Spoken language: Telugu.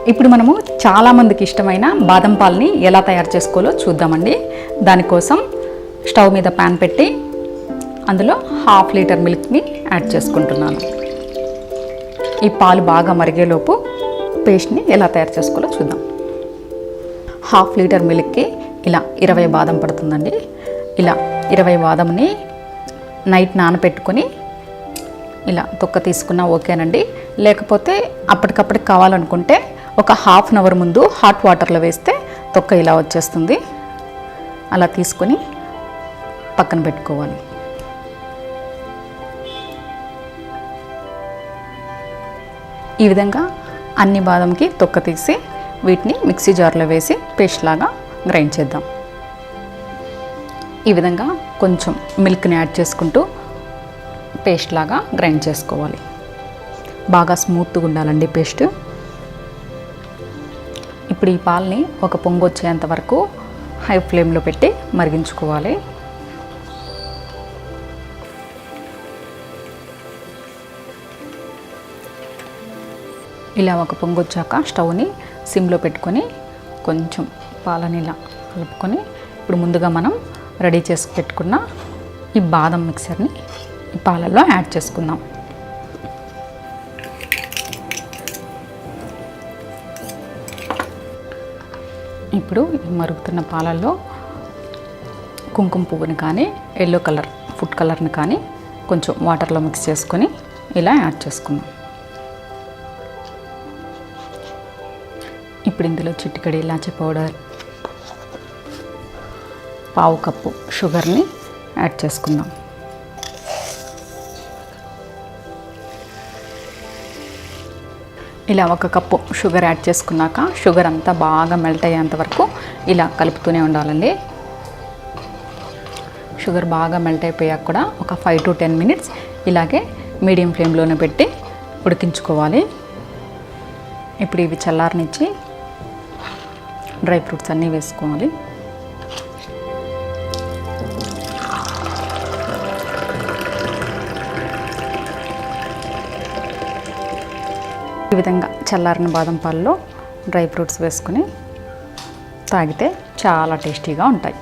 ఇప్పుడు మనము చాలామందికి ఇష్టమైన బాదం పాలని ఎలా తయారు చేసుకోవాలో చూద్దామండి. దానికోసం స్టవ్ మీద ప్యాన్ పెట్టి అందులో 1/2 లీటర్ మిల్క్ని యాడ్ చేసుకుంటున్నాను. ఈ పాలు బాగా మరిగేలోపు పేస్ట్ని ఎలా తయారు చేసుకోవాలో చూద్దాం. 1/2 లీటర్ మిల్క్కి ఇలా 20 బాదం పడుతుందండి. ఇలా 20 బాదంని నైట్ నానబెట్టుకొని ఇలా తొక్క తీసుకున్నా ఓకేనండి. లేకపోతే అప్పటికప్పటికి కావాలనుకుంటే ఒక 1/2 అవర్ ముందు హాట్ వాటర్లో వేస్తే తొక్క ఇలా వచ్చేస్తుంది. అలా తీసుకొని పక్కన పెట్టుకోవాలి. ఈ విధంగా అన్ని బాదంకి తొక్క తీసి వీటిని మిక్సీ జార్లో వేసి పేస్ట్ లాగా గ్రైండ్ చేద్దాం. ఈ విధంగా కొంచెం మిల్క్ని యాడ్ చేసుకుంటూ పేస్ట్ లాగా గ్రైండ్ చేసుకోవాలి. బాగా స్మూత్గా ఉండాలండి పేస్ట్. ఇప్పుడు ఈ పాలని ఒక పొంగు వచ్చేంత వరకు హై ఫ్లేమ్లో పెట్టి మరిగించుకోవాలి. ఇలా ఒక పొంగు వచ్చాక స్టవ్ని సిమ్లో పెట్టుకొని కొంచెం పాలని ఇలా కలుపుకొని ఇప్పుడు ముందుగా మనం రెడీ చేసి పెట్టుకున్న ఈ బాదం మిక్సర్ని ఈ పాలల్లో యాడ్ చేసుకుందాం. ఇప్పుడు ఈ మరుగుతున్న పాలల్లో కుంకుమ పువ్వుని కానీ ఎల్లో కలర్ ఫుడ్ కలర్ని కానీ కొంచెం వాటర్లో మిక్స్ చేసుకొని ఇలా యాడ్ చేసుకుందాం. ఇప్పుడు ఇందులో చిటికెడు ఇలాచీ పౌడర్, 1/2 కప్పు షుగర్ని యాడ్ చేసుకుందాం. ఇలా 1 కప్పు షుగర్ యాడ్ చేసుకున్నాక షుగర్ అంతా బాగా మెల్ట్ అయ్యేంత వరకు ఇలా కలుపుతూనే ఉండాలండి. షుగర్ బాగా మెల్ట్ అయిపోయాక కూడా ఒక 5 to 10 మినిట్స్ ఇలాగే మీడియం ఫ్లేమ్లోనే పెట్టి ఉడికించుకోవాలి. ఇప్పుడు ఇవి చల్లారనిచ్చి డ్రై ఫ్రూట్స్ అన్నీ వేసుకోవాలి. ఈ విధంగా చల్లారిన బాదం పాలలో డ్రై ఫ్రూట్స్ వేసుకుని తాగితే చాలా టేస్టీగా ఉంటాయి.